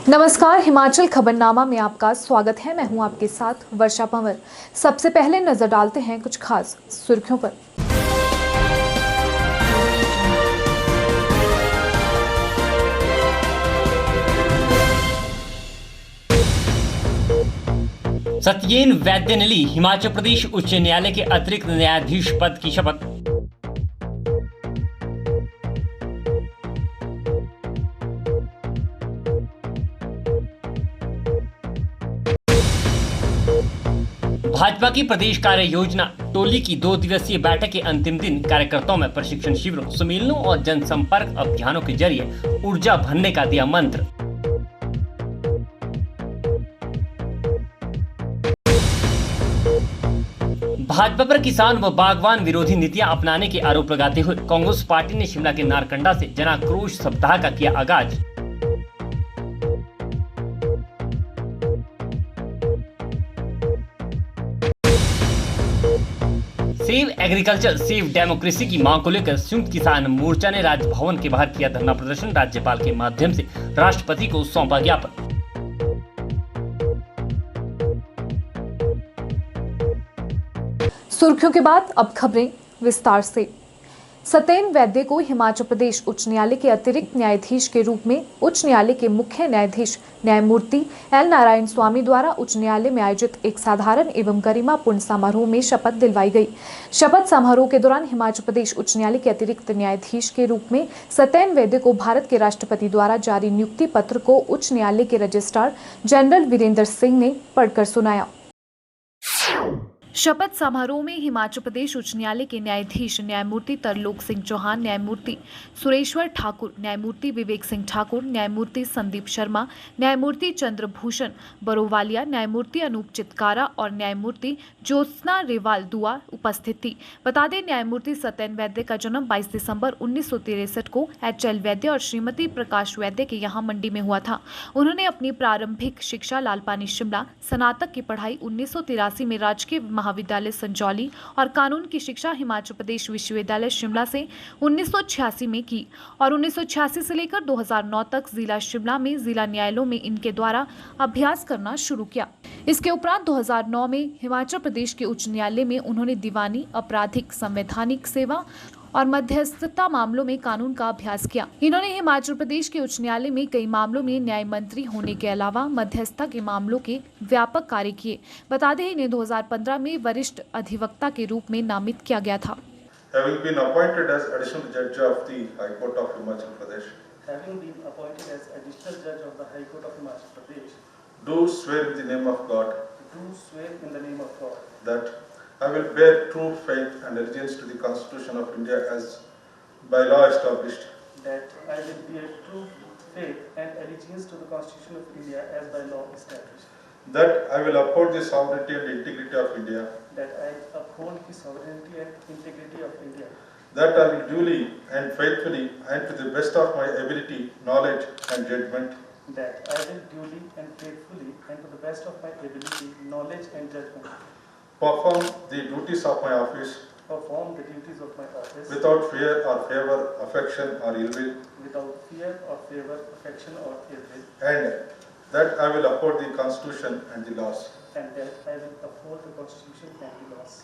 नमस्कार, हिमाचल खबरनामा में आपका स्वागत है। मैं हूं आपके साथ वर्षा पंवर। सबसे पहले नजर डालते हैं कुछ खास सुर्खियों पर। सत्येन वैद्य ने ली हिमाचल प्रदेश उच्च न्यायालय के अतिरिक्त न्यायाधीश पद की शपथ। भाजपा की प्रदेश कार्य योजना टोली की 2 दिवसीय बैठक के अंतिम दिन कार्यकर्ताओं में प्रशिक्षण शिविरों, सम्मेलनों और जनसंपर्क अभियानों के जरिए ऊर्जा भरने का दिया मंत्र। भाजपा पर किसान व बागवान विरोधी नीतियां अपनाने के आरोप लगाते हुए कांग्रेस पार्टी ने शिमला के नारकंडा से जनाक्रोश सप्ताह का किया आगाज। सेव एग्रीकल्चर सेव डेमोक्रेसी की मांग को लेकर संयुक्त किसान मोर्चा ने राजभवन के बाहर किया धरना प्रदर्शन। राज्यपाल के माध्यम से राष्ट्रपति को सौंपा ज्ञापन। सुर्खियों के बाद अब खबरें विस्तार से। सत्येन वैद्य को हिमाचल प्रदेश उच्च न्यायालय के अतिरिक्त न्यायाधीश के रूप में उच्च न्यायालय के मुख्य न्यायाधीश न्यायमूर्ति एल नारायण स्वामी द्वारा उच्च न्यायालय में आयोजित एक साधारण एवं गरिमापूर्ण समारोह में शपथ दिलवाई गई। शपथ समारोह के दौरान हिमाचल प्रदेश उच्च न्यायालय के अतिरिक्त न्यायाधीश के रूप में सत्येन वैद्य को भारत के राष्ट्रपति द्वारा जारी नियुक्ति पत्र को उच्च न्यायालय के रजिस्ट्रार जनरल वीरेंद्र सिंह ने पढ़कर सुनाया। शपथ समारोह में हिमाचल प्रदेश उच्च न्यायालय के न्यायाधीश न्यायमूर्ति तरलोक सिंह चौहान, न्यायमूर्ति सुरेश्वर ठाकुर, न्यायमूर्ति विवेक सिंह ठाकुर, न्यायमूर्ति संदीप शर्मा, न्यायमूर्ति चंद्रभूषण बरोवालिया, न्यायमूर्ति अनूप चितकारा और न्यायमूर्ति ज्योत्सना रेवाल दुआ उपस्थित थी। बता दें, न्यायमूर्ति सत्येन वैद्य का जन्म 22 दिसंबर 1963 को एच.एल. वैद्य और श्रीमती प्रकाश वैद्य के यहाँ मंडी में हुआ था। उन्होंने अपनी प्रारंभिक शिक्षा लालपानी शिमला, स्नातक की पढ़ाई 1983 में राजकीय महाविद्यालय संजौली और कानून की शिक्षा हिमाचल प्रदेश विश्वविद्यालय शिमला से 1986 में की और 1986 से लेकर 2009 तक जिला शिमला में जिला न्यायालयों में इनके द्वारा अभ्यास करना शुरू किया। इसके उपरांत 2009 में हिमाचल प्रदेश के उच्च न्यायालय में उन्होंने दीवानी, आपराधिक, संवैधानिक सेवा और मध्यस्थता मामलों में कानून का अभ्यास किया। इन्होंने हिमाचल प्रदेश के उच्च न्यायालय में कई मामलों में न्याय मंत्री होने के अलावा मध्यस्थता के मामलों के व्यापक कार्य किए। बता दें, इन्हें 2015 में वरिष्ठ अधिवक्ता के रूप में नामित किया गया था। Having been appointed as additional judge of the High Court of Himachal Pradesh, do swear in the name of God that I will bear true faith and allegiance to the Constitution of India as by law established. That I will bear true faith and allegiance to the Constitution of India as by law established. That I will uphold the sovereignty and integrity of India. That I uphold the sovereignty and integrity of India. That I will duly and faithfully and to the best of my ability, knowledge and judgment. That I will duly and faithfully and to the best of my ability, knowledge and judgment. Perform the duties of my office. Perform the duties of my office. Without fear or favor, affection or ill will. Without fear or favor, affection or ill will. And that I will uphold the Constitution and the laws. And that I will uphold the Constitution and the laws.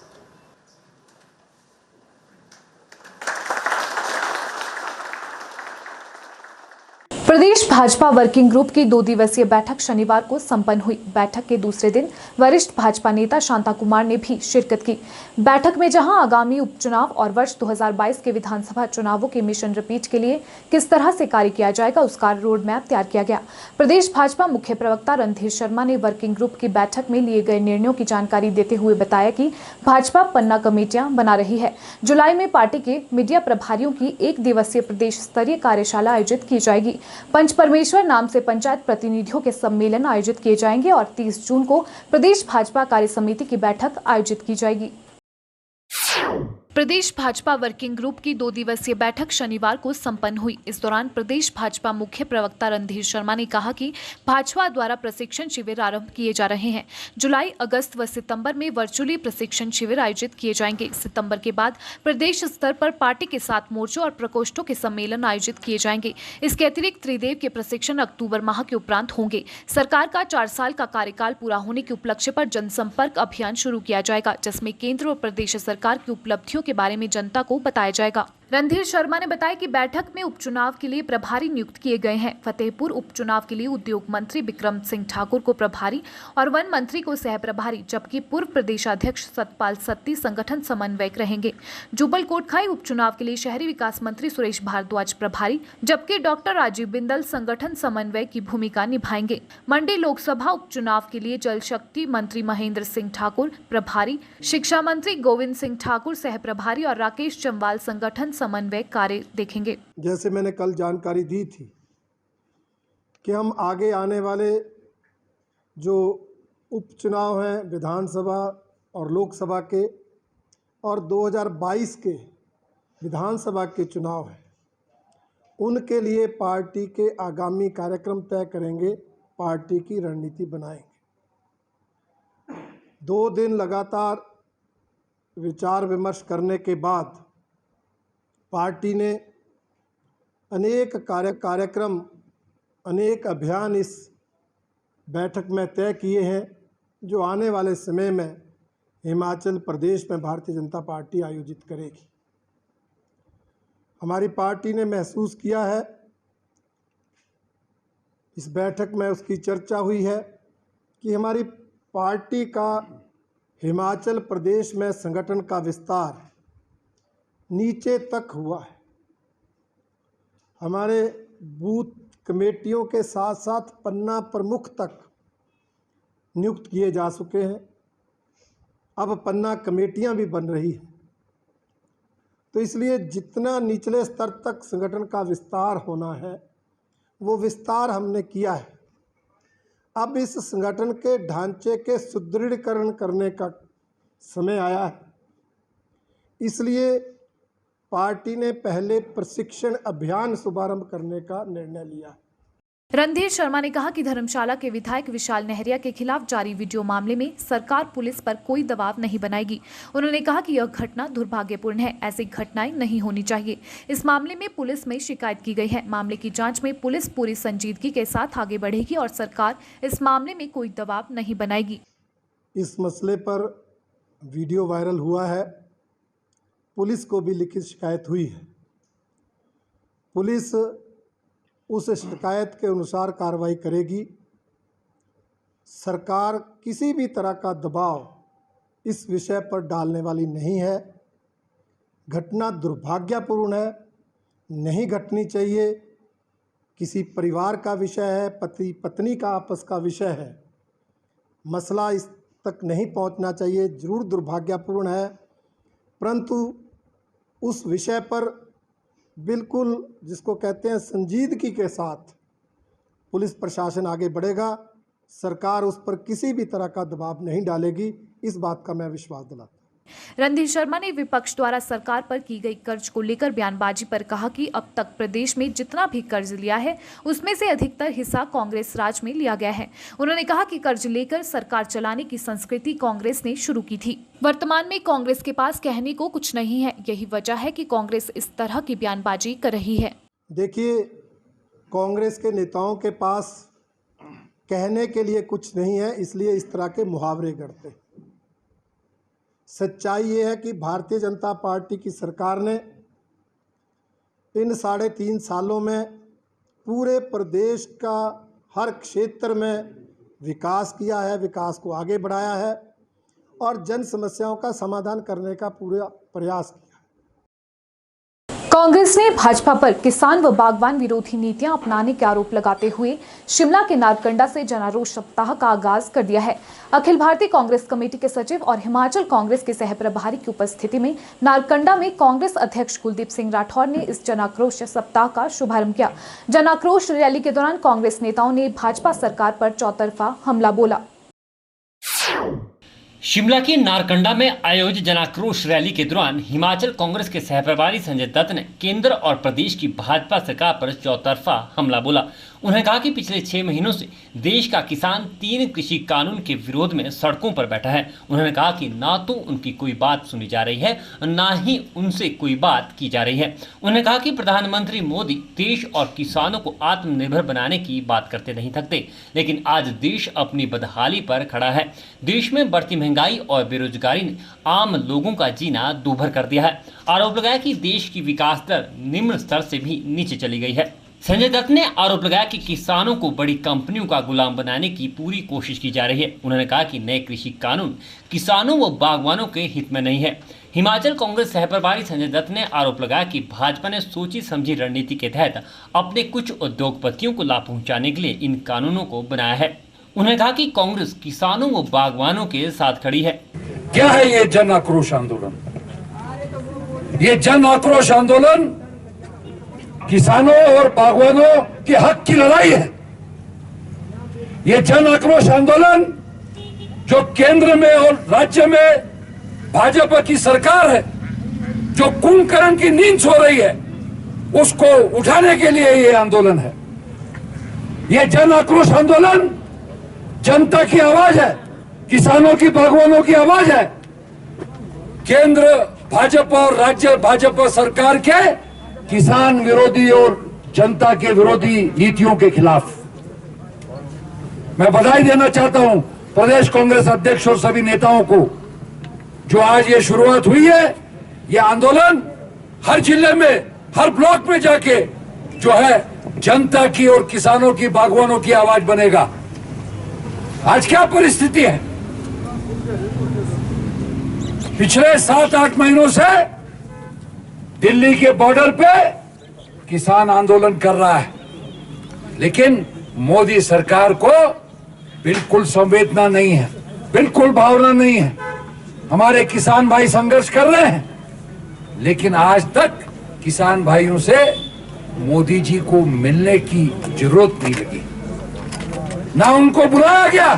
Pradesh Bhajpa working group की 2 दिवसीय बैठक शनिवार को संपन्न हुई। बैठक के दूसरे दिन वरिष्ठ भाजपा नेता शांता कुमार ने भी शिरकत की। बैठक में जहां आगामी उपचुनाव और वर्ष 2022 के विधानसभा चुनावों के मिशन रिपीट के लिए किस तरह से कार्य किया जाएगा, उसका रोड मैप तैयार किया गया। प्रदेश भाजपा मुख्य प्रवक्ता रणधीर शर्मा ने वर्किंग ग्रुप की बैठक में लिए गए निर्णयों की जानकारी देते हुए बताया कि भाजपा पन्ना कमेटियां बना रही है। जुलाई में पार्टी के मीडिया प्रभारियों की 1 दिवसीय प्रदेश स्तरीय कार्यशाला आयोजित की जाएगी। पंचपरमेश्वर नाम से पंचायत प्रतिनिधियों के सम्मेलन आयोजित किए जाएंगे और 30 जून को प्रदेश भाजपा कार्य समिति की बैठक आयोजित की जाएगी। प्रदेश भाजपा वर्किंग ग्रुप की 2 दिवसीय बैठक शनिवार को संपन्न हुई। इस दौरान प्रदेश भाजपा मुख्य प्रवक्ता रणधीर शर्मा ने कहा कि भाजपा द्वारा प्रशिक्षण शिविर आरंभ किए जा रहे हैं। जुलाई, अगस्त व सितंबर में वर्चुअली प्रशिक्षण शिविर आयोजित किए जाएंगे। सितंबर के बाद प्रदेश स्तर पर पार्टी के 7 मोर्चों और प्रकोष्ठों के सम्मेलन आयोजित किए जाएंगे। इसके अतिरिक्त त्रिदेव के प्रशिक्षण अक्टूबर माह के उपरांत होंगे। सरकार का 4 साल का कार्यकाल पूरा होने के उपलक्ष्य पर जनसंपर्क अभियान शुरू किया जाएगा, जिसमें केंद्र और प्रदेश सरकार की उपलब्धियों के बारे में जनता को बताया जाएगा। रणधीर शर्मा ने बताया कि बैठक में उपचुनाव के लिए प्रभारी नियुक्त किए गए हैं। फतेहपुर उपचुनाव के लिए उद्योग मंत्री बिक्रम सिंह ठाकुर को प्रभारी और वन मंत्री को सह प्रभारी, जबकि पूर्व प्रदेशाध्यक्ष सतपाल सत्ती संगठन समन्वयक रहेंगे। जुब्बल कोटखाई उपचुनाव के लिए शहरी विकास मंत्री सुरेश भारद्वाज प्रभारी, जबकि डॉक्टर राजीव बिंदल संगठन समन्वय की भूमिका निभाएंगे। मंडी लोकसभा उपचुनाव के लिए जल शक्ति मंत्री महेंद्र सिंह ठाकुर प्रभारी, शिक्षा मंत्री गोविंद सिंह ठाकुर सह प्रभारी और राकेश चंवाल संगठन समन्वय कार्य देखेंगे। जैसे मैंने कल जानकारी दी थी कि हम आगे आने वाले जो उपचुनाव हैं विधानसभा और लोकसभा के और 2022 के विधानसभा के चुनाव हैं, उनके लिए पार्टी के आगामी कार्यक्रम तय करेंगे, पार्टी की रणनीति बनाएंगे। 2 दिन लगातार विचार विमर्श करने के बाद पार्टी ने अनेक कार्यक्रम, अनेक अभियान इस बैठक में तय किए हैं, जो आने वाले समय में हिमाचल प्रदेश में भारतीय जनता पार्टी आयोजित करेगी। हमारी पार्टी ने महसूस किया है, इस बैठक में उसकी चर्चा हुई है कि हमारी पार्टी का हिमाचल प्रदेश में संगठन का विस्तार नीचे तक हुआ है। हमारे बूथ कमेटियों के साथ साथ पन्ना प्रमुख तक नियुक्त किए जा चुके हैं। अब पन्ना कमेटियां भी बन रही हैं। तो इसलिए जितना निचले स्तर तक संगठन का विस्तार होना है, वो विस्तार हमने किया है। अब इस संगठन के ढांचे के सुदृढ़ीकरण करने का समय आया है। इसलिए पार्टी ने पहले प्रशिक्षण अभियान शुभारंभ करने का निर्णय लिया। रणधीर शर्मा ने कहा कि धर्मशाला के विधायक विशाल नेहरिया के खिलाफ जारी वीडियो मामले में सरकार पुलिस पर कोई दबाव नहीं बनाएगी। उन्होंने कहा कि यह घटना दुर्भाग्यपूर्ण है, ऐसी घटनाएं नहीं होनी चाहिए। इस मामले में पुलिस में शिकायत की गई है। मामले की जांच में पुलिस पूरी संजीदगी के साथ आगे बढ़ेगी और सरकार इस मामले में कोई दबाव नहीं बनाएगी। इस मसले पर वीडियो वायरल हुआ है, पुलिस को भी लिखित शिकायत हुई है। पुलिस उस शिकायत के अनुसार कार्रवाई करेगी। सरकार किसी भी तरह का दबाव इस विषय पर डालने वाली नहीं है। घटना दुर्भाग्यपूर्ण है, नहीं घटनी चाहिए। किसी परिवार का विषय है, पति पत्नी का आपस का विषय है, मसला इस तक नहीं पहुंचना चाहिए। जरूर दुर्भाग्यपूर्ण है, परंतु उस विषय पर बिल्कुल जिसको कहते हैं संजीदगी के साथ पुलिस प्रशासन आगे बढ़ेगा। सरकार उस पर किसी भी तरह का दबाव नहीं डालेगी, इस बात का मैं विश्वास दिलाता हूं। रणधीर शर्मा ने विपक्ष द्वारा सरकार पर की गई कर्ज को लेकर बयानबाजी पर कहा कि अब तक प्रदेश में जितना भी कर्ज लिया है, उसमें से अधिकतर हिस्सा कांग्रेस राज में लिया गया है। उन्होंने कहा कि कर्ज लेकर सरकार चलाने की संस्कृति कांग्रेस ने शुरू की थी। वर्तमान में कांग्रेस के पास कहने को कुछ नहीं है। यही वजह है कि कांग्रेस इस तरह की बयानबाजी कर रही है। देखिए, कांग्रेस के नेताओं के पास कहने के लिए कुछ नहीं है, इसलिए इस तरह के मुहावरे करते हैं। सच्चाई ये है कि भारतीय जनता पार्टी की सरकार ने इन 3.5 सालों में पूरे प्रदेश का हर क्षेत्र में विकास किया है, विकास को आगे बढ़ाया है और जन समस्याओं का समाधान करने का पूरा प्रयास किया। कांग्रेस ने भाजपा पर किसान व बागवान विरोधी नीतियां अपनाने के आरोप लगाते हुए शिमला के नारकंडा से जनाक्रोश सप्ताह का आगाज कर दिया है। अखिल भारतीय कांग्रेस कमेटी के सचिव और हिमाचल कांग्रेस के सह प्रभारी की उपस्थिति में नारकंडा में कांग्रेस अध्यक्ष कुलदीप सिंह राठौर ने इस जनाक्रोश सप्ताह का शुभारंभ किया। जनाक्रोश रैली के दौरान कांग्रेस नेताओं ने भाजपा सरकार पर चौतरफा हमला बोला। शिमला के नारकंडा में आयोजित जनाक्रोश रैली के दौरान हिमाचल कांग्रेस के सहप्रभारी संजय दत्त ने केंद्र और प्रदेश की भाजपा सरकार पर चौतरफा हमला बोला। उन्होंने कहा कि पिछले 6 महीनों से देश का किसान 3 कृषि कानून के विरोध में सड़कों पर बैठा है। उन्होंने कहा कि ना तो उनकी कोई बात सुनी जा रही है और ना ही उनसे कोई बात की जा रही है। उन्होंने कहा कि प्रधानमंत्री मोदी देश और किसानों को आत्मनिर्भर बनाने की बात करते नहीं थकते, लेकिन आज देश अपनी बदहाली पर खड़ा है। देश में बढ़ती महंगाई और बेरोजगारी ने आम लोगों का जीना दूभर कर दिया है। आरोप लगाया कि देश की विकास दर निम्न स्तर से भी नीचे चली गई है। संजय दत्त ने आरोप लगाया कि किसानों को बड़ी कंपनियों का गुलाम बनाने की पूरी कोशिश की जा रही है। उन्होंने कहा कि नए कृषि कानून किसानों व बागवानों के हित में नहीं है। हिमाचल कांग्रेस सहप्रभारी संजय दत्त ने आरोप लगाया कि भाजपा ने सोची समझी रणनीति के तहत अपने कुछ उद्योगपतियों को लाभ पहुंचाने के लिए इन कानूनों को बनाया है। उन्होंने कहा कि कांग्रेस किसानों व बागवानों के साथ खड़ी है। क्या है ये जन आक्रोश आंदोलन? ये जन आक्रोश आंदोलन किसानों और बागवानों के हक की लड़ाई है। ये जन आक्रोश आंदोलन जो केंद्र में और राज्य में भाजपा की सरकार है, जो कुंभकर्ण की नींद सो रही है, उसको उठाने के लिए ये आंदोलन है। ये जन आक्रोश आंदोलन जनता की आवाज है, किसानों की, बागवानों की आवाज है। केंद्र भाजपा और राज्य भाजपा सरकार के किसान विरोधी और जनता के विरोधी नीतियों के खिलाफ मैं बधाई देना चाहता हूं प्रदेश कांग्रेस अध्यक्ष और सभी नेताओं को, जो आज ये शुरुआत हुई है। ये आंदोलन हर जिले में, हर ब्लॉक में जाके जो है जनता की और किसानों की, बागवानों की आवाज बनेगा। आज क्या परिस्थिति है? पिछले 7-8 महीनों से दिल्ली के बॉर्डर पे किसान आंदोलन कर रहा है, लेकिन मोदी सरकार को बिल्कुल संवेदना नहीं है, बिल्कुल भावना नहीं है। हमारे किसान भाई संघर्ष कर रहे हैं, लेकिन आज तक किसान भाइयों से मोदी जी को मिलने की जरूरत नहीं लगी। ना उनको बुलाया गया,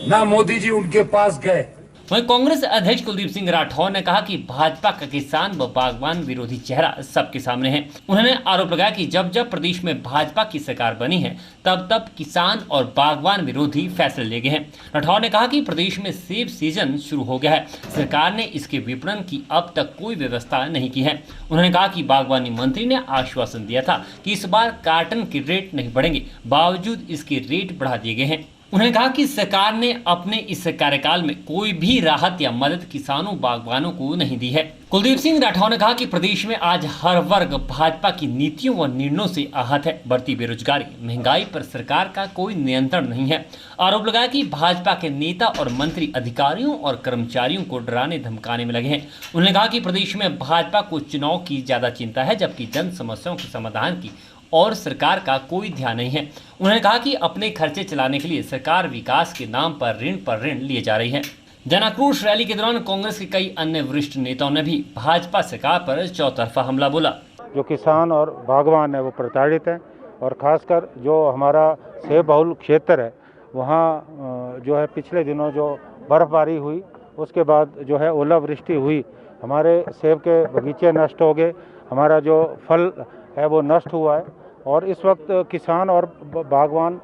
ना मोदी जी उनके पास गए। वहीं कांग्रेस अध्यक्ष कुलदीप सिंह राठौर ने कहा कि भाजपा का किसान व बागवान विरोधी चेहरा सबके सामने है। उन्होंने आरोप लगाया कि जब जब प्रदेश में भाजपा की सरकार बनी है, तब तब किसान और बागवान विरोधी फैसले ले गए हैं। राठौर ने कहा कि प्रदेश में सेब सीजन शुरू हो गया है, सरकार ने इसके विपणन की अब तक कोई व्यवस्था नहीं की है। उन्होंने कहा कि बागवानी मंत्री ने आश्वासन दिया था कि इस बार कार्टन के रेट नहीं बढ़ेंगे, बावजूद इसके रेट बढ़ा दिए गए हैं। उन्होंने कहा कि सरकार ने अपने इस कार्यकाल में कोई भी राहत या मदद किसानों बागवानों को नहीं दी है। कुलदीप सिंह राठौर ने कहा कि प्रदेश में आज हर वर्ग भाजपा की नीतियों व निर्णयों से आहत है। बढ़ती बेरोजगारी, महंगाई पर सरकार का कोई नियंत्रण नहीं है। आरोप लगाया कि भाजपा के नेता और मंत्री अधिकारियों और कर्मचारियों को डराने धमकाने में लगे हैं। उन्होंने कहा कि प्रदेश में भाजपा को चुनाव की ज्यादा चिंता है, जबकि जन समस्याओं के समाधान की और सरकार का कोई ध्यान नहीं है। उन्होंने कहा कि अपने खर्चे चलाने के लिए सरकार विकास के नाम पर ऋण लिए जा रही है। जनाक्रोश रैली के दौरान कांग्रेस के कई अन्य वरिष्ठ नेताओं ने भी भाजपा सरकार पर चौतरफा हमला बोला। जो किसान और बागवान है वो प्रताड़ित हैं, और खासकर जो हमारा सेब बहुल क्षेत्र है वहाँ जो है पिछले दिनों जो बर्फबारी हुई, उसके बाद जो है ओलावृष्टि हुई, हमारे सेब के बगीचे नष्ट हो गए, हमारा जो फल है वो नष्ट हुआ है। और इस वक्त किसान और बागवान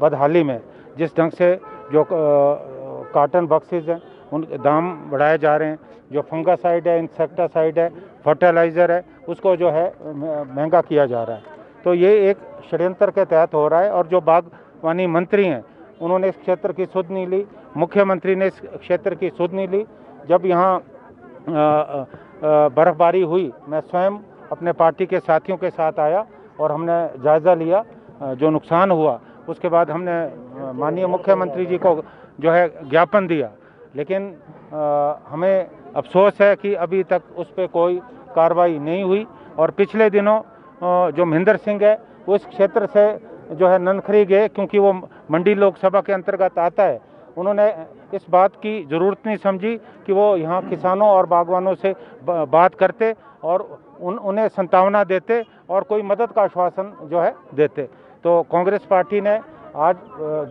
बदहाली में, जिस ढंग से जो कॉटन बॉक्सेस हैं उनके दाम बढ़ाए जा रहे हैं, जो फंगासाइड है, इंसेक्टासाइड है, फर्टिलाइज़र है, उसको जो है महंगा किया जा रहा है। तो ये एक षड्यंत्र के तहत हो रहा है। और जो बागवानी मंत्री हैं उन्होंने इस क्षेत्र की सुध नहीं ली, मुख्यमंत्री ने इस क्षेत्र की सुध नहीं ली। जब यहाँ बर्फबारी हुई, मैं स्वयं अपने पार्टी के साथियों के साथ आया और हमने जायज़ा लिया जो नुकसान हुआ। उसके बाद हमने माननीय मुख्यमंत्री जी को जो है ज्ञापन दिया, लेकिन हमें अफसोस है कि अभी तक उस पर कोई कार्रवाई नहीं हुई। और पिछले दिनों जो महेंद्र सिंह है वो इस क्षेत्र से जो है ननखरी गए, क्योंकि वो मंडी लोकसभा के अंतर्गत आता है। उन्होंने इस बात की ज़रूरत नहीं समझी कि वो यहाँ किसानों और बागवानों से बात करते और उन्हें संतावना देते और कोई मदद का आश्वासन जो है देते। तो कांग्रेस पार्टी ने आज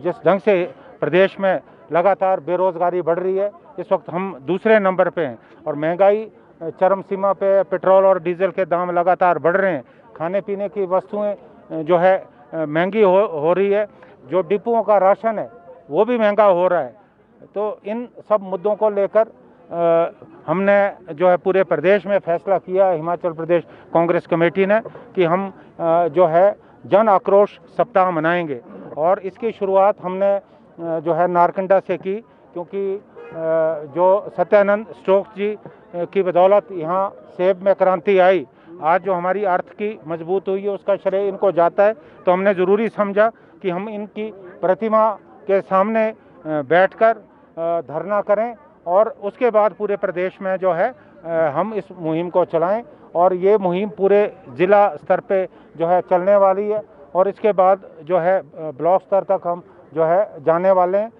जिस ढंग से प्रदेश में लगातार बेरोज़गारी बढ़ रही है। इस वक्त हम दूसरे नंबर पे हैं और महंगाई चरम सीमा पे, पेट्रोल और डीजल के दाम लगातार बढ़ रहे हैं। खाने पीने की वस्तुएं जो है महंगी हो रही है। जो डिपुओं का राशन है वो भी महंगा हो रहा है। तो इन सब मुद्दों को लेकर हमने जो है पूरे प्रदेश में फैसला किया, हिमाचल प्रदेश कांग्रेस कमेटी ने, कि हम जो है जन आक्रोश सप्ताह मनाएंगे। और इसकी शुरुआत हमने जो है नारकंडा से की, क्योंकि जो सत्यानंद स्टोक्स जी की बदौलत यहाँ सेब में क्रांति आई, आज जो हमारी अर्थ की मजबूत हुई है उसका श्रेय इनको जाता है। तो हमने ज़रूरी समझा कि हम इनकी प्रतिमा के सामने बैठकर धरना करें और उसके बाद पूरे प्रदेश में जो है हम इस मुहिम को चलाएं। और ये मुहिम पूरे ज़िला स्तर पे जो है चलने वाली है और इसके बाद जो है ब्लॉक स्तर तक हम जो है जाने वाले हैं।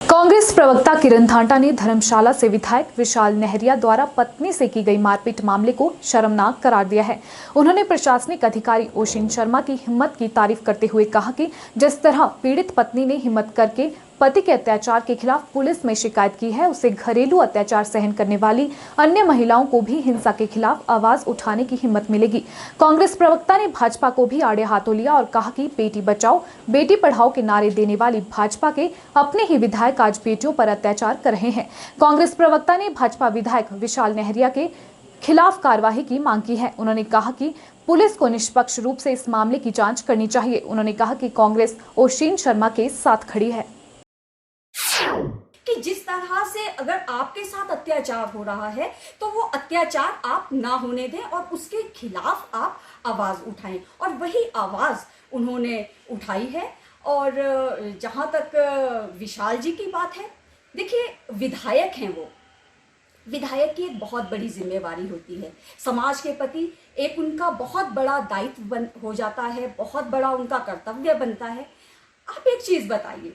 कांग्रेस प्रवक्ता किरण धांटा ने धर्मशाला से विधायक विशाल नेहरिया द्वारा पत्नी से की गई मारपीट मामले को शर्मनाक करार दिया है। उन्होंने प्रशासनिक अधिकारी ओशिन शर्मा की हिम्मत की तारीफ करते हुए कहा कि जिस तरह पीड़ित पत्नी ने हिम्मत करके पति के अत्याचार के खिलाफ पुलिस में शिकायत की है, उसे घरेलू अत्याचार सहन करने वाली अन्य महिलाओं को भी हिंसा के खिलाफ आवाज उठाने की हिम्मत मिलेगी। कांग्रेस प्रवक्ता ने भाजपा को भी आड़े हाथों लिया और कहा कि बेटी बचाओ बेटी पढ़ाओ के नारे देने वाली भाजपा के अपने ही विधायक आज बेटियों पर अत्याचार कर रहे हैं। कांग्रेस प्रवक्ता ने भाजपा विधायक विशाल नेहरिया के खिलाफ कार्रवाई की मांग की है। उन्होंने कहा कि पुलिस को निष्पक्ष रूप से इस मामले की जांच करनी चाहिए। उन्होंने कहा कि कांग्रेस ओशिन शर्मा के साथ खड़ी है कि जिस तरह से अगर आपके साथ अत्याचार हो रहा है तो वो अत्याचार आप ना होने दें और उसके खिलाफ आप आवाज उठाएं। और वही आवाज उन्होंने उठाई है। और जहां तक विशाल जी की बात है, देखिए विधायक हैं वो, विधायक की एक बहुत बड़ी जिम्मेवारी होती है समाज के प्रति। एक उनका बहुत बड़ा दायित्व हो जाता है, बहुत बड़ा उनका कर्तव्य बनता है। आप एक चीज बताइए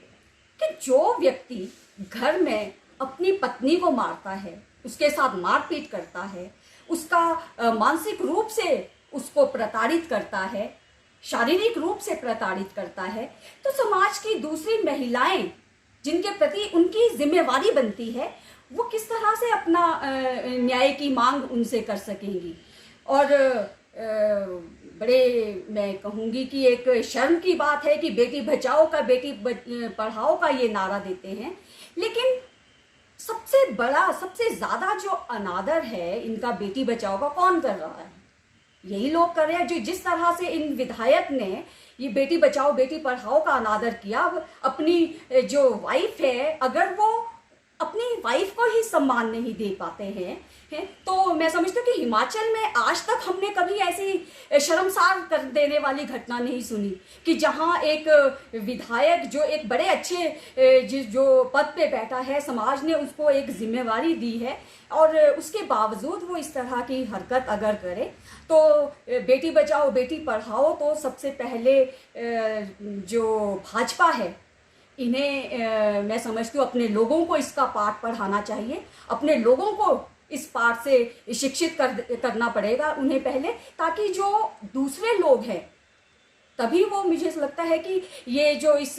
कि जो व्यक्ति घर में अपनी पत्नी को मारता है, उसके साथ मारपीट करता है, उसका मानसिक रूप से उसको प्रताड़ित करता है, शारीरिक रूप से प्रताड़ित करता है, तो समाज की दूसरी महिलाएं जिनके प्रति उनकी जिम्मेवारी बनती है, वो किस तरह से अपना न्याय की मांग उनसे कर सकेंगी। और बड़े मैं कहूँगी कि एक शर्म की बात है कि बेटी बचाओ का बेटी पढ़ाओ का ये नारा देते हैं, लेकिन सबसे बड़ा सबसे ज़्यादा जो अनादर है इनका बेटी बचाओ का कौन कर रहा है? यही लोग कर रहे हैं। जो जिस तरह से इन विधायक ने ये बेटी बचाओ बेटी पढ़ाओ का अनादर किया, अपनी जो वाइफ है, अगर वो अपनी वाइफ को ही सम्मान नहीं दे पाते हैं तो मैं समझती हूँ कि हिमाचल में आज तक हमने कभी ऐसी शर्मसार कर देने वाली घटना नहीं सुनी कि जहाँ एक विधायक जो एक बड़े अच्छे जो पद पे बैठा है, समाज ने उसको एक जिम्मेवारी दी है और उसके बावजूद वो इस तरह की हरकत अगर करे तो बेटी बचाओ बेटी पढ़ाओ तो सबसे पहले जो भाजपा है इन्हें मैं समझती हूँ अपने लोगों को इसका पाठ पढ़ाना चाहिए। अपने लोगों को इस पाठ से शिक्षित करना पड़ेगा उन्हें पहले, ताकि जो दूसरे लोग हैं तभी वो, मुझे लगता है कि ये जो इस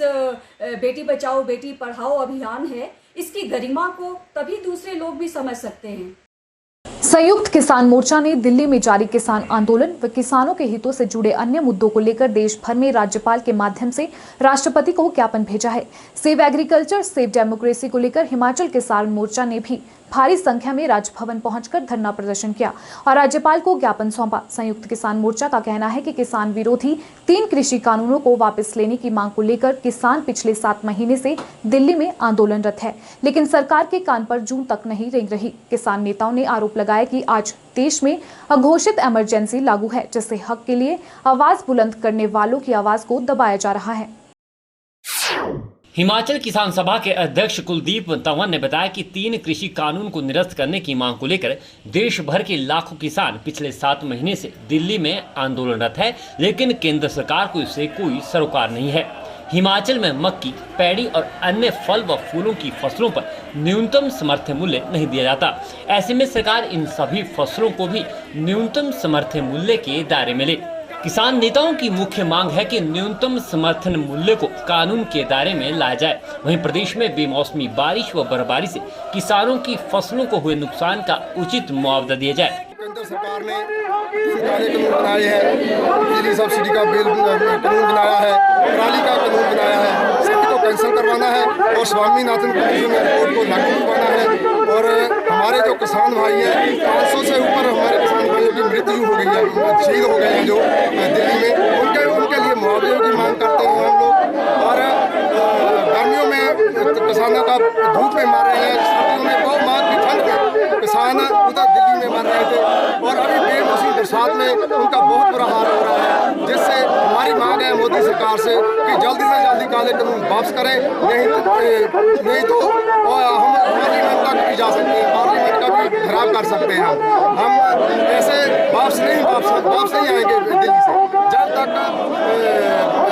बेटी बचाओ बेटी पढ़ाओ अभियान है इसकी गरिमा को तभी दूसरे लोग भी समझ सकते हैं। संयुक्त किसान मोर्चा ने दिल्ली में जारी किसान आंदोलन व किसानों के हितों से जुड़े अन्य मुद्दों को लेकर देश भर में राज्यपाल के माध्यम से राष्ट्रपति को ज्ञापन भेजा है। सेव एग्रीकल्चर सेव डेमोक्रेसी को लेकर हिमाचल किसान मोर्चा ने भी भारी संख्या में राजभवन पहुंचकर धरना प्रदर्शन किया और राज्यपाल को ज्ञापन सौंपा। संयुक्त किसान मोर्चा का कहना है कि किसान विरोधी 3 कृषि कानूनों को वापस लेने की मांग को लेकर किसान पिछले 7 महीने से दिल्ली में आंदोलनरत है, लेकिन सरकार के कान पर जूं तक नहीं रेंग रही। किसान नेताओं ने आरोप लगाया कि आज देश में अघोषित इमरजेंसी लागू है, जिससे हक के लिए आवाज बुलंद करने वालों की आवाज को दबाया जा रहा है। हिमाचल किसान सभा के अध्यक्ष कुलदीप तंवर ने बताया कि 3 कृषि कानून को निरस्त करने की मांग को लेकर देश भर के लाखों किसान पिछले 7 महीने से दिल्ली में आंदोलनरत है, लेकिन केंद्र सरकार को इससे कोई सरोकार नहीं है। हिमाचल में मक्की, पैडी और अन्य फल व फूलों की फसलों पर न्यूनतम समर्थन मूल्य नहीं दिया जाता। ऐसे में सरकार इन सभी फसलों को भी न्यूनतम समर्थन मूल्य के दायरे में ले। किसान नेताओं की मुख्य मांग है कि न्यूनतम समर्थन मूल्य को कानून के दायरे में लाया जाए। वहीं प्रदेश में बेमौसमी बारिश व बर्फबारी से किसानों की फसलों को हुए नुकसान का उचित मुआवजा दिया जाए। केंद्र सरकार ने सरकारी कानून बनाए हैं, बिजली सब्सिडी का बिल कानून बनाया है, पराली का कानून बनाया है, सभी को कैंसिल करवाना है और स्वामीनाथन कमीशन रिपोर्ट को लागू करवाना है। और हमारे जो किसान भाई हैं, 500 से ऊपर हमारे किसान भाइयों की मृत्यु हो गई है, शहीद हो गए हैं जो दिल्ली में, उनके लिए मुआवजे की मांग करते हैं हम लोग। और गर्मियों में किसानों का धूप में मार रहे हैं, सर्दियों में बहुत मार की ठंड में किसान उधर दिल्ली में मर रहे थे और अभी बेमौसमी बरसात में उनका बहुत बुरा हाल हो रहा है। जिससे हमारी मांग है मोदी सरकार से कि जल्दी से जल्दी काले कानून वापस करें, नहीं तो हम पार्लियामेंट तक भी जा सकते हैं, पार्लियामेंट का भी खराब कर सकते हैं। हम ऐसे वापस नहीं आएंगे दिल्ली से जब तक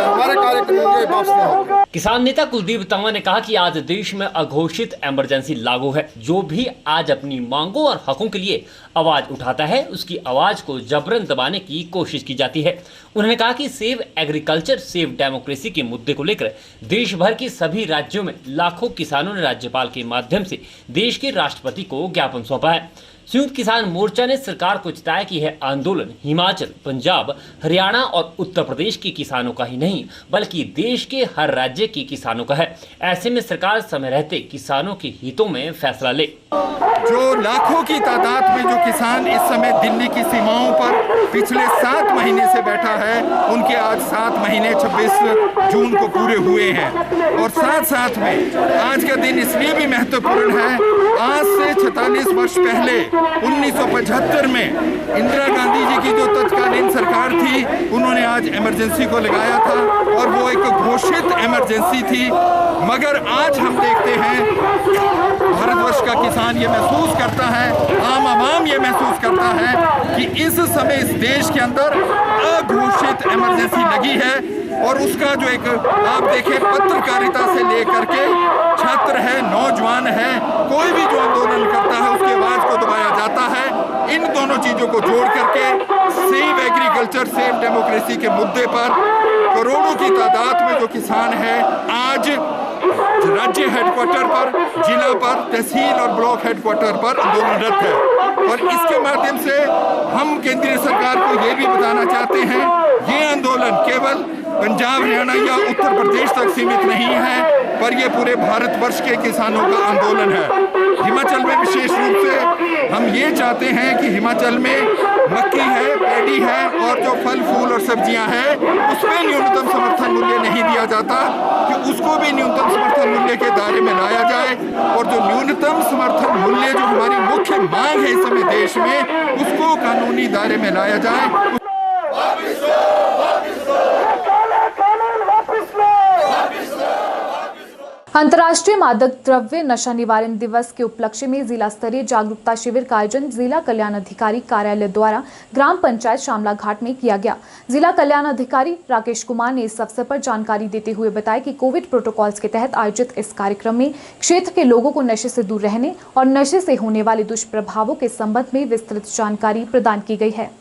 हमारे कार्य कानून वापस नहीं होंगे। किसान नेता कुलदीप तंवर ने कहा कि आज देश में अघोषित इमरजेंसी लागू है। जो भी आज अपनी मांगों और हकों के लिए आवाज उठाता है, उसकी आवाज को जबरन दबाने की कोशिश की जाती है। उन्होंने कहा कि सेव एग्रीकल्चर सेव डेमोक्रेसी के मुद्दे को लेकर देश भर के सभी राज्यों में लाखों किसानों ने राज्यपाल के माध्यम से देश के राष्ट्रपति को ज्ञापन सौंपा है। संयुक्त किसान मोर्चा ने सरकार को चिताया कि यह आंदोलन हिमाचल, पंजाब, हरियाणा और उत्तर प्रदेश के किसानों का ही नहीं बल्कि देश के हर राज्य के किसानों का है। ऐसे में सरकार समय रहते किसानों के हितों में फैसला ले। जो लाखों की तादाद में जो किसान इस समय दिल्ली की सीमाओं पर पिछले 7 महीने से बैठा है, उनके आज 7 महीने 26 जून को पूरे हुए हैं। और साथ में आज का दिन इसलिए भी महत्वपूर्ण है, आज से 46 वर्ष पहले 1975 में इंदिरा गांधी जी की जो तत्कालीन सरकार थी, उन्होंने आज इमरजेंसी को लगाया था और वो एक घोषित इमरजेंसी थी। मगर आज हम देखते हैं भारतवर्ष का किसान ये महसूस करता है, आम आवाम ये महसूस करता है कि इस समय इस देश के अंदर अघोषित इमरजेंसी लगी है। और उसका जो एक आप देखें, पत्रकारिता से लेकर के छात्र है, नौजवान है, कोई भी जो आंदोलन करता है उसकी आवाज को दबाया जाता है। इन दोनों चीजों को जोड़ करके सेव एग्रीकल्चर सेव डेमोक्रेसी के मुद्दे पर करोड़ों की तादाद में जो किसान है आज राज्य हेडक्वार्टर पर, जिला पर, तहसील और ब्लॉक हेडक्वार्टर पर आंदोलनरत है। और इसके माध्यम से हम केंद्रीय सरकार को ये भी बताना चाहते हैं, ये आंदोलन केवल पंजाब, हरियाणा या उत्तर प्रदेश तक सीमित नहीं है, पर ये पूरे भारतवर्ष के किसानों का आंदोलन है। हिमाचल में विशेष रूप से हम ये चाहते हैं कि हिमाचल में मक्की है, पैडी है और जो फल फूल और सब्जियां हैं उसमें न्यूनतम समर्थन मूल्य नहीं दिया जाता, कि उसको भी न्यूनतम समर्थन मूल्य के दायरे में लाया जाए। और जो न्यूनतम समर्थन मूल्य जो हमारी मुख्य मांग है इस समय देश में, उसको कानूनी दायरे में लाया जाए। अंतर्राष्ट्रीय मादक द्रव्य नशा निवारण दिवस के उपलक्ष्य में जिला स्तरीय जागरूकता शिविर का आयोजन जिला कल्याण अधिकारी कार्यालय द्वारा ग्राम पंचायत शामला घाट में किया गया। जिला कल्याण अधिकारी राकेश कुमार ने इस अवसर पर जानकारी देते हुए बताया कि कोविड प्रोटोकॉल्स के तहत आयोजित इस कार्यक्रम में क्षेत्र के लोगों को नशे से दूर रहने और नशे से होने वाले दुष्प्रभावों के संबंध में विस्तृत जानकारी प्रदान की गई है।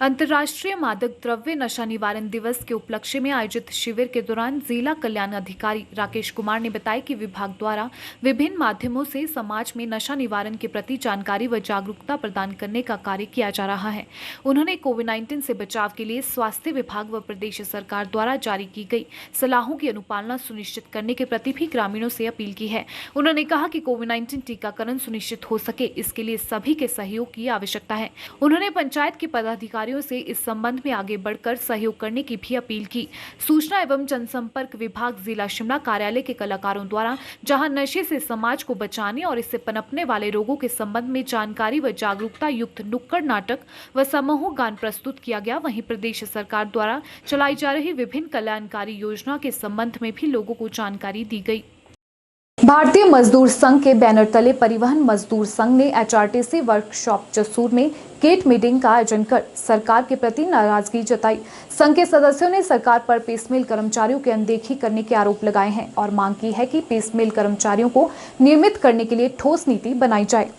अंतर्राष्ट्रीय मादक द्रव्य नशा निवारण दिवस के उपलक्ष्य में आयोजित शिविर के दौरान जिला कल्याण अधिकारी राकेश कुमार ने बताया कि विभाग द्वारा विभिन्न माध्यमों से समाज में नशा निवारण के प्रति जानकारी व जागरूकता प्रदान करने का कार्य किया जा रहा है। उन्होंने कोविड-19 से बचाव के लिए स्वास्थ्य विभाग व प्रदेश सरकार द्वारा जारी की गई सलाहों की अनुपालना सुनिश्चित करने के प्रति भी ग्रामीणों से अपील की है। उन्होंने कहा कि कोविड-19 टीकाकरण सुनिश्चित हो सके, इसके लिए सभी के सहयोग की आवश्यकता है। उन्होंने पंचायत के पदाधिकारियों से इस संबंध में आगे बढ़कर सहयोग करने की भी अपील की। सूचना एवं जनसंपर्क विभाग जिला शिमला कार्यालय के कलाकारों द्वारा जहां नशे से समाज को बचाने और इससे पनपने वाले रोगों के संबंध में जानकारी व जागरूकता युक्त नुक्कड़ नाटक व समूह गान प्रस्तुत किया गया, वहीं प्रदेश सरकार द्वारा चलाई जा रही विभिन्न कल्याणकारी योजना के संबंध में भी लोगों को जानकारी दी गई। भारतीय मजदूर संघ के बैनर तले परिवहन मजदूर संघ ने HRTC वर्कशॉप जसूर में गेट मीटिंग का आयोजन कर सरकार के प्रति नाराजगी जताई। संघ के सदस्यों ने सरकार पर पेस मिल कर्मचारियों की अनदेखी करने के आरोप लगाए हैं और मांग की है कि पेस मिल कर्मचारियों को नियमित करने के लिए ठोस नीति बनाई जाए।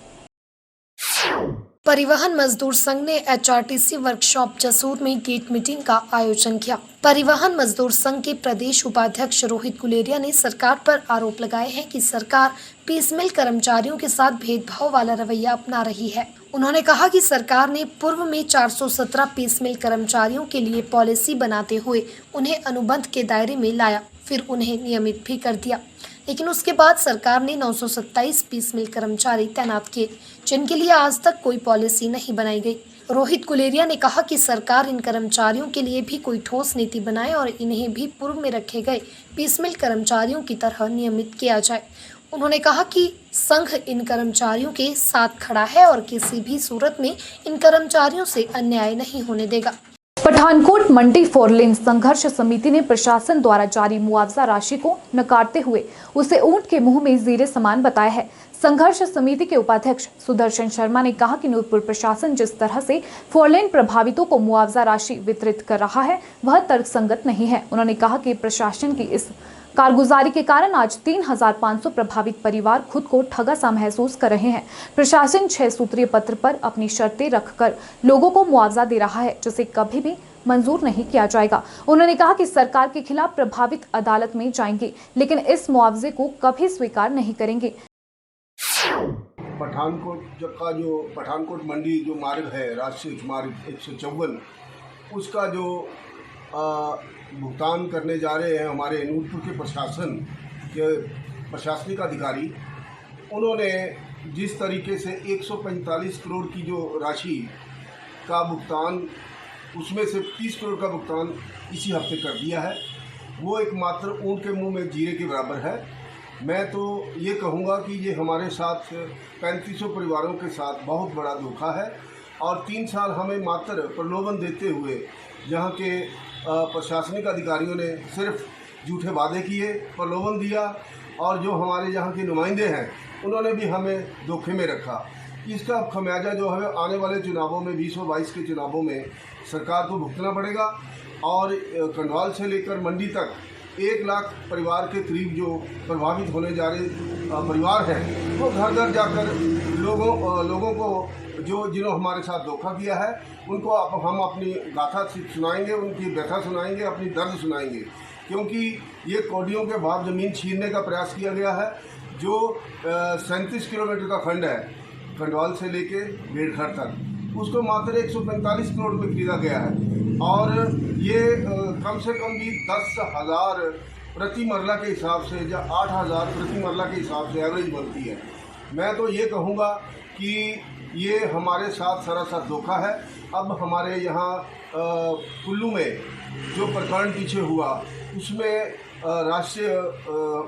परिवहन मजदूर संघ ने HRTC वर्कशॉप जसूर में गेट मीटिंग का आयोजन किया। परिवहन मजदूर संघ के प्रदेश उपाध्यक्ष रोहित गुलेरिया ने सरकार पर आरोप लगाए हैं कि सरकार पीसमिल कर्मचारियों के साथ भेदभाव वाला रवैया अपना रही है। उन्होंने कहा कि सरकार ने पूर्व में 417 पीसमिल कर्मचारियों के लिए पॉलिसी बनाते हुए उन्हें अनुबंध के दायरे में लाया, फिर उन्हें नियमित भी कर दिया, लेकिन उसके बाद सरकार ने 927 पीसमिल कर्मचारी तैनात किए, जिनके लिए आज तक कोई पॉलिसी नहीं बनाई गई। रोहित गुलेरिया ने कहा कि सरकार इन कर्मचारियों के लिए भी कोई ठोस नीति बनाए और इन्हें भी पूर्व में रखे गए पीसमिल कर्मचारियों की तरह नियमित किया जाए। उन्होंने कहा कि संघ इन कर्मचारियों के साथ खड़ा है और किसी भी सूरत में इन कर्मचारियों से अन्याय नहीं होने देगा। पठानकोट मंडी फोरलेन संघर्ष समिति ने प्रशासन द्वारा जारी मुआवजा राशि को नकारते हुए उसे ऊंट के मुंह में जीरे समान बताया है। संघर्ष समिति के उपाध्यक्ष सुदर्शन शर्मा ने कहा कि नूरपुर प्रशासन जिस तरह से फोरलेन प्रभावितों को मुआवजा राशि वितरित कर रहा है वह तर्कसंगत नहीं है। उन्होंने कहा कि प्रशासन की इस कारगुजारी के कारण आज 3,500 प्रभावित परिवार खुद को ठगा सा महसूस कर रहे हैं। प्रशासन 6 सूत्रीय पत्र पर अपनी शर्तें रखकर लोगों को मुआवजा दे रहा है, जिसे कभी भी मंजूर नहीं किया जाएगा। उन्होंने कहा कि सरकार के खिलाफ प्रभावित अदालत में जाएंगे, लेकिन इस मुआवजे को कभी स्वीकार नहीं करेंगे। पठानकोट मंडी जो मार्ग है, राष्ट्रीय उच्च मार्ग 154, उसका जो भुगतान करने जा रहे हैं हमारे नूरपुर के प्रशासनिक अधिकारी, उन्होंने जिस तरीके से 145 करोड़ की जो राशि का भुगतान, उसमें से 30 करोड़ का भुगतान इसी हफ्ते कर दिया है, वो एकमात्र ऊंट के मुंह में जीरे के बराबर है। मैं तो ये कहूँगा कि ये हमारे साथ 3500 परिवारों के साथ बहुत बड़ा धोखा है और 3 साल हमें मात्र प्रलोभन देते हुए जहाँ के प्रशासनिक अधिकारियों ने सिर्फ झूठे वादे किए, प्रलोभन दिया और जो हमारे यहाँ के नुमाइंदे हैं उन्होंने भी हमें धोखे में रखा। इसका खमियाजा जो है आने वाले चुनावों में 2022 के चुनावों में सरकार को भुगतना पड़ेगा और कंडवाल से लेकर मंडी तक 1 लाख परिवार के करीब जो प्रभावित होने जा रहे परिवार हैं, वो घर घर जाकर लोगों को जिन्होंने हमारे साथ धोखा किया है उनको हम अपनी गाथा सुनाएंगे, उनकी व्यथा सुनाएंगे, अपनी दर्द सुनाएंगे, क्योंकि ये कौडियों के भाव ज़मीन छीनने का प्रयास किया गया है। जो 37 किलोमीटर का खंड है खंडवाल से लेके भेड़घर तक, उसको मात्र 145 करोड़ में खरीदा गया है और ये कम से कम भी 10,000 प्रति मरला के हिसाब से या 8,000 प्रति मरला के हिसाब से एवरेज बनती है। मैं तो ये कहूँगा कि ये हमारे साथ सरासर धोखा है। अब हमारे यहाँ कुल्लू में जो प्रकरण पीछे हुआ उसमें राष्ट्रीय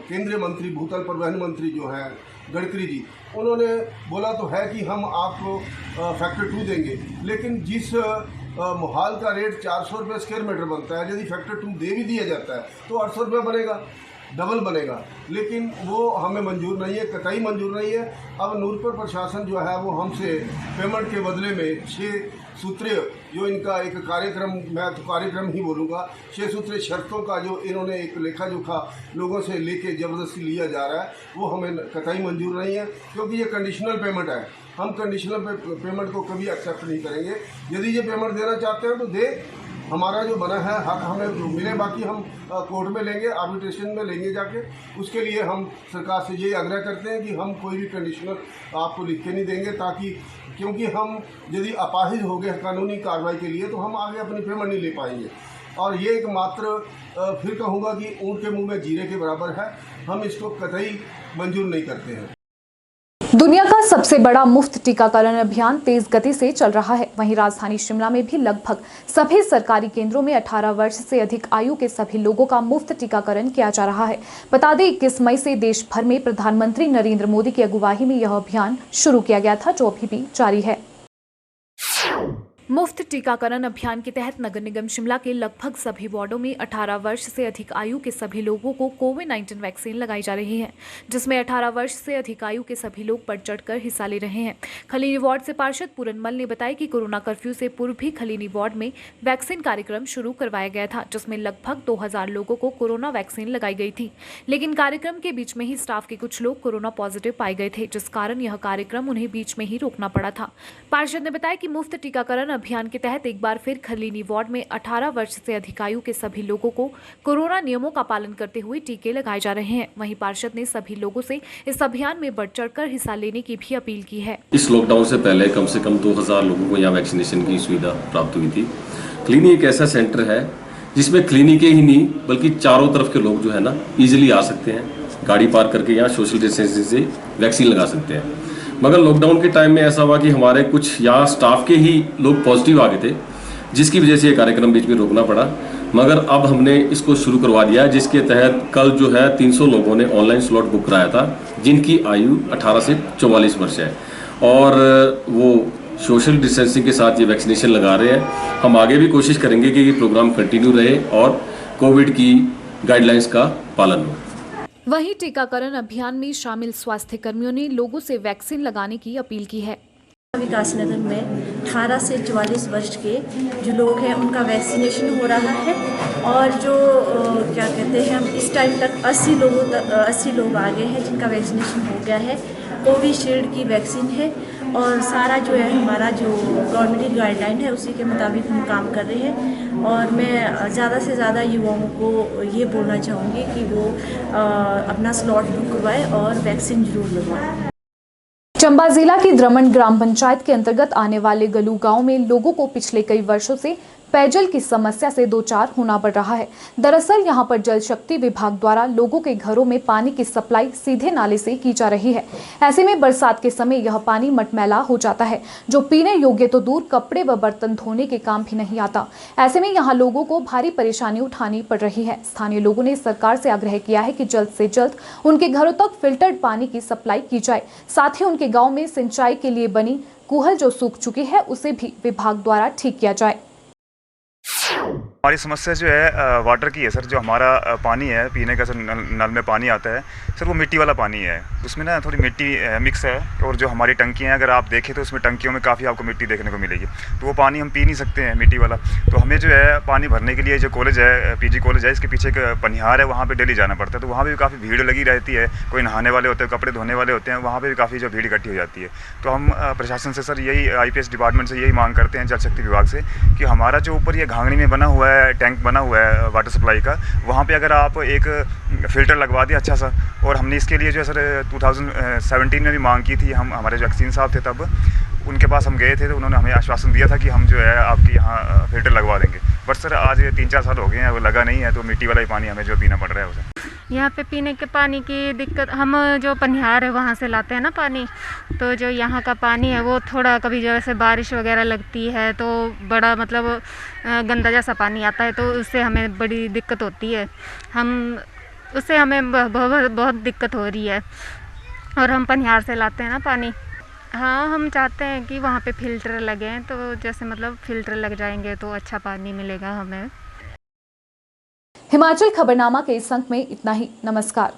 केंद्रीय मंत्री भूतल परिवहन मंत्री जो हैं गडकरी जी, उन्होंने बोला तो है कि हम आपको फैक्टर 2 देंगे, लेकिन जिस मोहाल का रेट 400 रुपये स्क्वायर मीटर बनता है, यदि फैक्टर 2 दे भी दिया जाता है तो 800 रुपये बनेगा, डबल बनेगा, लेकिन वो हमें मंजूर नहीं है, कतई मंजूर नहीं है। अब नूरपुर प्रशासन जो है वो हमसे पेमेंट के बदले में 6 सूत्रीय जो इनका एक कार्यक्रम, मैं तो कार्यक्रम ही बोलूँगा, 6 सूत्रीय शर्तों का जो इन्होंने एक लेखा जोखा लोगों से लेके ज़बरदस्ती लिया जा रहा है, वो हमें कतई मंजूर नहीं है, क्योंकि ये कंडीशनल पेमेंट है। हम कंडीशनल पेमेंट को कभी एक्सेप्ट नहीं करेंगे। यदि ये पेमेंट देना चाहते हैं तो दे, हमारा जो बना है हक हमें मिले, बाकी हम कोर्ट में लेंगे, आर्बिट्रेशन में लेंगे जाके। उसके लिए हम सरकार से ये आग्रह करते हैं कि हम कोई भी कंडीशनल आपको लिख के नहीं देंगे, ताकि क्योंकि हम यदि अपाहिज हो गए कानूनी कार्रवाई के लिए तो हम आगे अपनी पेमेंट नहीं ले पाएंगे। और ये एक मात्र फिर कहूँगा कि ऊँट के मुँह में जीरे के बराबर है, हम इसको कतई मंजूर नहीं करते हैं। दुनिया का सबसे बड़ा मुफ्त टीकाकरण अभियान तेज गति से चल रहा है। वहीं राजधानी शिमला में भी लगभग सभी सरकारी केंद्रों में 18 वर्ष से अधिक आयु के सभी लोगों का मुफ्त टीकाकरण किया जा रहा है। बता दें 21 मई से देश भर में प्रधानमंत्री नरेंद्र मोदी की अगुवाई में यह अभियान शुरू किया गया था, जो अभी भी जारी है। मुफ्त टीकाकरण अभियान के तहत नगर निगम शिमला के लगभग सभी वार्डों में 18 वर्ष से अधिक आयु के सभी लोगों को कोविड-19 वैक्सीन लगाई जा रही है, जिसमें 18 वर्ष से अधिक आयु के सभी लोग बढ़ चढ़कर हिस्सा ले रहे हैं। खलीनी वार्ड से पार्षद पूरनमल ने बताया कि कोरोना कर्फ्यू से पूर्व भी खलीनी वार्ड में वैक्सीन कार्यक्रम शुरू करवाया गया था, जिसमें लगभग 2000 लोगों को कोरोना वैक्सीन लगाई गई थी। लेकिन कार्यक्रम के बीच में ही स्टाफ के कुछ लोग कोरोना पॉजिटिव पाए गए थे, जिस कारण यह कार्यक्रम उन्हें बीच में ही रोकना पड़ा था। पार्षद ने बताया कि मुफ्त टीकाकरण अभियान के तहत एक बार फिर खलीनी वार्ड में 18 वर्ष से अधिक आयु के सभी लोगों को कोरोना नियमों का पालन करते हुए टीके लगाए जा रहे हैं। वहीं पार्षद ने सभी लोगों से इस अभियान में बढ़ चढ़कर हिस्सा लेने की भी अपील की है। इस लॉकडाउन से पहले कम से कम 2000 लोगों को यहाँ वैक्सीनेशन की सुविधा प्राप्त हुई थी। खलीनी एक ऐसा सेंटर है जिसमें खलीनी के ही नहीं बल्कि चारों तरफ के लोग जो है ना इजिली आ सकते हैं, गाड़ी पार्क करके यहाँ सोशल डिस्टेंसिंग से वैक्सीन लगा सकते हैं। मगर लॉकडाउन के टाइम में ऐसा हुआ कि हमारे कुछ यहाँ स्टाफ के ही लोग पॉजिटिव आ गए थे, जिसकी वजह से ये कार्यक्रम बीच में रोकना पड़ा। मगर अब हमने इसको शुरू करवा दिया है, जिसके तहत कल जो है 300 लोगों ने ऑनलाइन स्लॉट बुक कराया था, जिनकी आयु 18 से 44 वर्ष है और वो सोशल डिस्टेंसिंग के साथ ये वैक्सीनेशन लगा रहे हैं। हम आगे भी कोशिश करेंगे कि ये प्रोग्राम कंटिन्यू रहे और कोविड की गाइडलाइंस का पालन हो। वहीं टीकाकरण अभियान में शामिल स्वास्थ्य कर्मियों ने लोगों से वैक्सीन लगाने की अपील की है। विकास नगर में 18 से 44 वर्ष के जो लोग हैं उनका वैक्सीनेशन हो रहा है और जो क्या कहते हैं हम इस टाइम तक 80 लोग आ गए हैं जिनका वैक्सीनेशन हो गया है। कोविशील्ड की वैक्सीन है और सारा जो है हमारा जो गवर्नमेंट की गाइडलाइन है उसी के मुताबिक हम काम कर रहे हैं। और मैं ज़्यादा से ज़्यादा युवाओं को ये बोलना चाहूँगी कि वो अपना स्लॉट बुक करवाएं और वैक्सीन जरूर लगवाएं। चंबा जिला की द्रमण ग्राम पंचायत के अंतर्गत आने वाले गलू गांव में लोगों को पिछले कई वर्षों से पेयजल की समस्या से दो चार होना पड़ रहा है। दरअसल यहां पर जल शक्ति विभाग द्वारा लोगों के घरों में पानी की सप्लाई सीधे नाले से की जा रही है। ऐसे में बरसात के समय यह पानी मटमैला हो जाता है, जो पीने योग्य तो दूर कपड़े व बर्तन धोने के काम भी नहीं आता। ऐसे में यहाँ लोगों को भारी परेशानी उठानी पड़ रही है। स्थानीय लोगों ने सरकार से आग्रह किया है कि जल्द से जल्द उनके घरों तक फिल्टर्ड पानी की सप्लाई की जाए। साथ ही उनके गाँव में सिंचाई के लिए बनी कूहल जो सूख चुकी है उसे भी विभाग द्वारा ठीक किया जाए। हमारी समस्या जो है वाटर की है सर। जो हमारा पानी है पीने का सर नल में पानी आता है सर, वो मिट्टी वाला पानी है। उसमें ना थोड़ी मिट्टी मिक्स है और जो हमारी टंकियाँ हैं अगर आप देखें तो उसमें टंकियों में काफ़ी आपको मिट्टी देखने को मिलेगी। तो वो पानी हम पी नहीं सकते हैं मिट्टी वाला। तो हमें जो है पानी भरने के लिए जो कॉलेज है पीजी कॉलेज है, इसके पीछे एक पनिहार है, वहाँ पर डेली जाना पड़ता है। तो वहाँ पर भी काफ़ी भीड़ लगी रहती है। कोई नहाने वाले होते हैं, कपड़े धोने वाले होते हैं, वहाँ पर भी काफ़ी जो भीड़ इकट्ठी हो जाती है। तो हम प्रशासन से सर यही IPS डिपार्टमेंट से यही मांग करते हैं, जल शक्ति विभाग से, कि हमारा जो ऊपर ये घांगनी में बना हुआ है टैंक बना हुआ है वाटर सप्लाई का, वहाँ पे अगर आप एक फ़िल्टर लगवा दिया अच्छा सा। और हमने इसके लिए जो है सर 2017 में भी मांग की थी। हम हमारे जो वैक्सीन साहब थे तब उनके पास हम गए थे तो उन्होंने हमें आश्वासन दिया था कि हम जो है आपके यहाँ फ़िल्टर लगवा देंगे। बट सर आज 3-4 साल हो गए हैं, वो लगा नहीं है। तो मिट्टी वाला ही पानी हमें जो पीना पड़ रहा है उसे। यहाँ पे पीने के पानी की दिक्कत, हम जो पनिहार है वहाँ से लाते हैं ना पानी, तो जो यहाँ का पानी है वो थोड़ा कभी जैसे बारिश वगैरह लगती है तो बड़ा मतलब गंदा जैसा पानी आता है, तो उससे हमें बड़ी दिक्कत होती है। उससे हमें बहुत दिक्कत हो रही है और हम पनिहार से लाते हैं ना पानी। हाँ, हम चाहते हैं कि वहाँ पे फ़िल्टर लगें, तो जैसे मतलब फ़िल्टर लग जाएंगे तो अच्छा पानी मिलेगा हमें। हिमाचल खबरनामा के इस अंक में इतना ही। नमस्कार।